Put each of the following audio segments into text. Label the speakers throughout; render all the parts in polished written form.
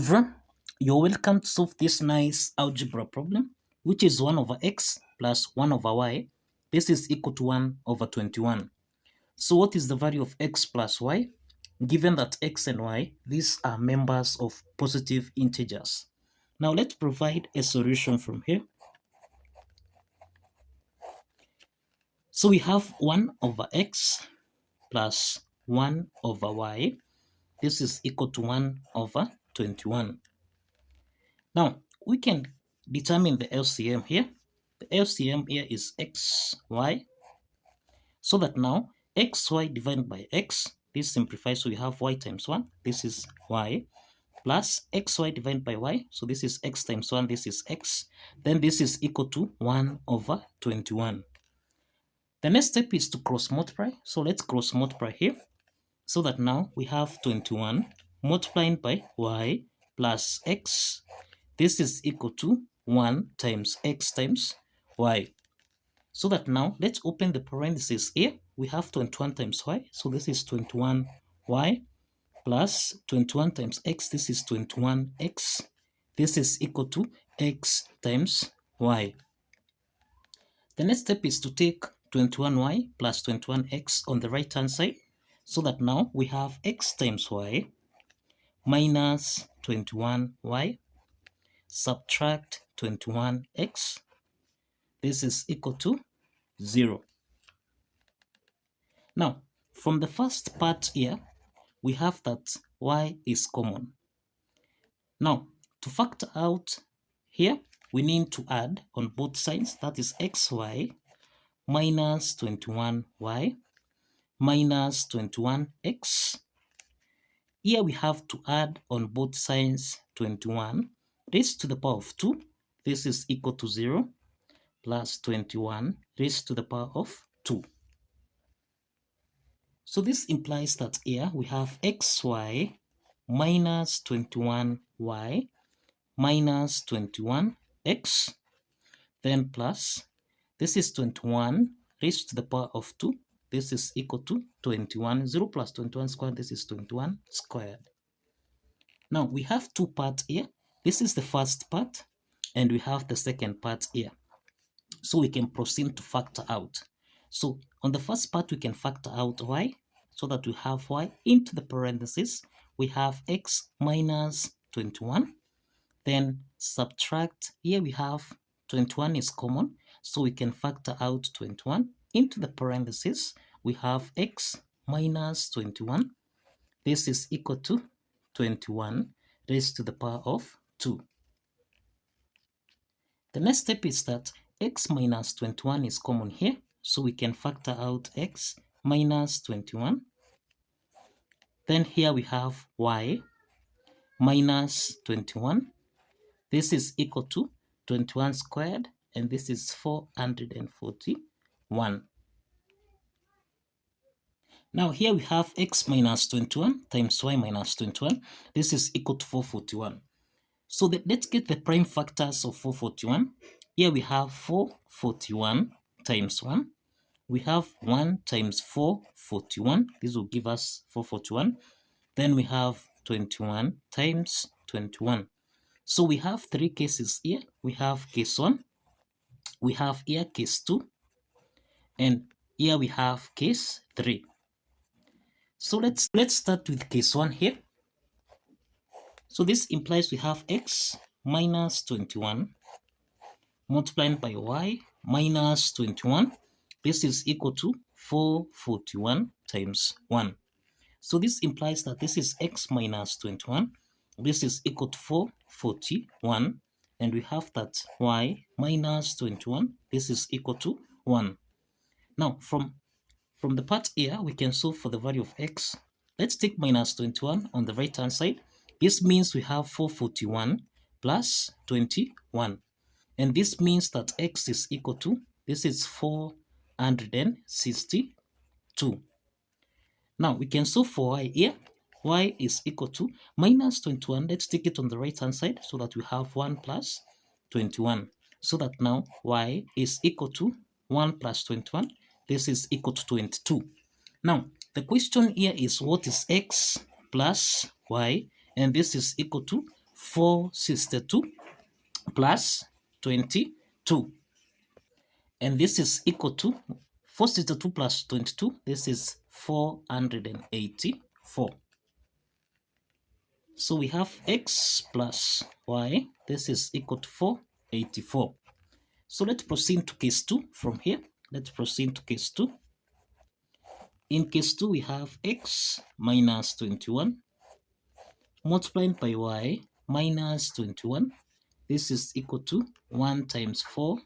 Speaker 1: everyone, you're welcome to solve this nice algebra problem, which is 1 over x plus 1 over y. This is equal to 1 over 21. So what is the value of x plus y? Given that x and y, these are members of positive integers. Now let's provide a solution from here. So we have 1 over x plus 1 over y. This is equal to 1 over 21. Now, we can determine the LCM here. The LCM here is xy. So that now, xy divided by x, this simplifies, so we have y times 1, this is y, plus xy divided by y, so this is x times 1, this is x, then this is equal to 1 over 21. The next step is to cross multiply, so let's cross multiply here, so that now we have 21 multiplying by y plus x. This is equal to 1 times x times y. So that now, let's open the parentheses here. We have 21 times y. So this is 21y plus 21 times x. This is 21x. This is equal to x times y. The next step is to take 21y plus 21x on the right hand side. So that now we have x times y minus 21y. Subtract 21x, this is equal to 0. Now, from the first part here, we have that y is common. Now, to factor out here, we need to add on both sides, that is xy minus 21y minus 21x. Here we have to add on both sides 21 raised to the power of 2, this is equal to 0, plus 21 raised to the power of 2. So this implies that here we have xy minus 21y minus 21x, then plus, this is 21 raised to the power of 2, this is equal to 21, 0 plus 21 squared, this is 21 squared. Now we have two parts here. This is the first part, and we have the second part here. So we can proceed to factor out. So on the first part, we can factor out y, so that we have y into the parentheses. We have x minus 21. Then subtract, here we have 21 is common, so we can factor out 21 into the parentheses. We have x minus 21. This is equal to 21 raised to the power of 2. The next step is that x minus 21 is common here, so we can factor out x minus 21. Then here we have y minus 21. This is equal to 21 squared, and this is 441. Now here we have x minus 21 times y minus 21. This is equal to 441. So let's get the prime factors of 441. Here we have 441 times 1. We have 1 times 441. This will give us 441. Then we have 21 times 21. So we have three cases here. We have case 1. We have here case 2. And here we have case 3. So let's start with case 1 here. So this implies we have x minus 21 multiplying by y minus 21. This is equal to 441 times 1. So this implies that this is x minus 21. This is equal to 441. And we have that y minus 21. This is equal to 1. Now, from the part here, we can solve for the value of x. Let's take minus 21 on the right-hand side. This means we have 441 plus 21. And this means that x is equal to, this is 462. Now, we can solve for y here. Y is equal to minus 21. Let's take it on the right-hand side so that we have 1 plus 21. So that now y is equal to 1 plus 21. This is equal to 22. Now, the question here is what is x plus y? And this is equal to 462 plus 22. And this is equal to 462 plus 22. This is 484. So we have x plus y. This is equal to 484. So let's proceed to case 2 from here. Let's proceed to case 2. In case 2, we have x minus 21 multiplied by y minus 21. This is equal to 1 times 4,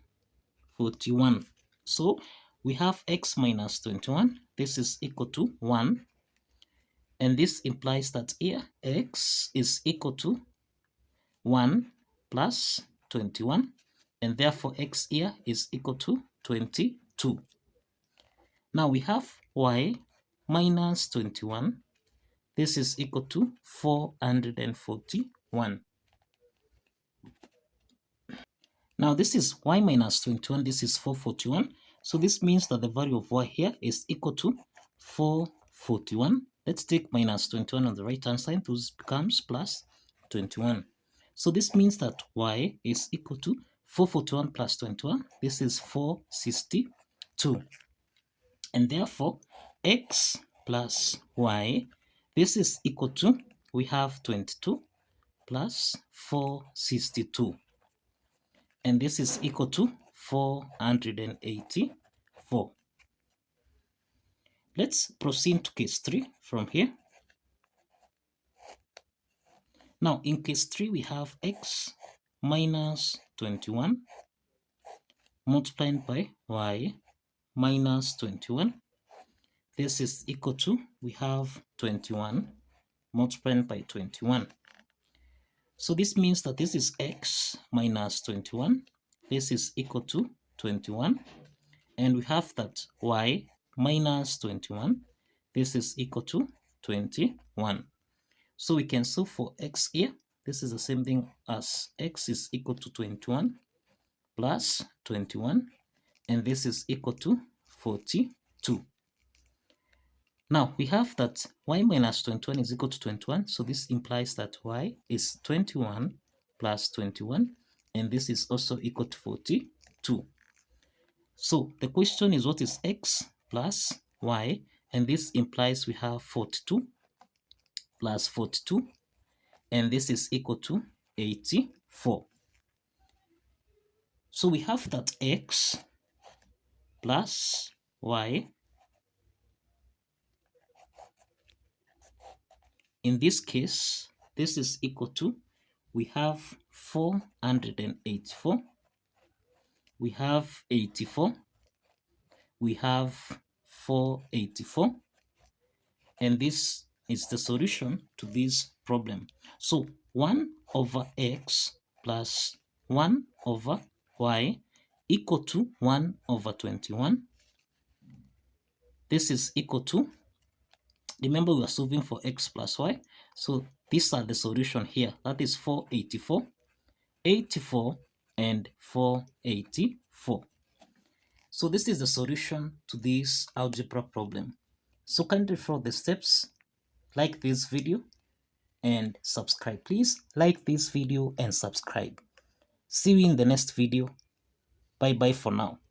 Speaker 1: 41. So we have x minus 21. This is equal to 1. And this implies that here x is equal to 1 plus 21. And therefore x here is equal to 22. Now we have y minus 21. This is equal to 441. Now this is y minus 21. This is 441. So this means that the value of y here is equal to 441. Let's take minus 21 on the right hand side. This becomes plus 21. So this means that y is equal to 441 plus 21. This is 462. And therefore, x plus y, this is equal to, we have 22 plus 462. And this is equal to 484. Let's proceed to case 3 from here. Now, in case 3, we have x minus 21 multiplied by y minus 21. This is equal to, we have 21 multiplied by 21. So this means that this is x minus 21. This is equal to 21. And we have that y minus 21. This is equal to 21. So we can solve for x here. This is the same thing as x is equal to 21 plus 21. And this is equal to 42. Now we have that y minus 21 is equal to 21. So this implies that y is 21 plus 21. And this is also equal to 42. So the question is, what is x plus y? And this implies we have 42 plus 42. And this is equal to 84. So we have that x plus y, in this case, this is equal to, we have 484, we have 84, we have 484, and this is the solution to this problem. So 1 over x plus 1 over y equal to 1 over 21. This is equal to, remember we are solving for x plus y, so these are the solution here. That is 484, 84, and 484. So this is the solution to this algebra problem. So kindly follow the steps, like this video, and subscribe. Please like this video and subscribe. See you in the next video. Bye bye for now.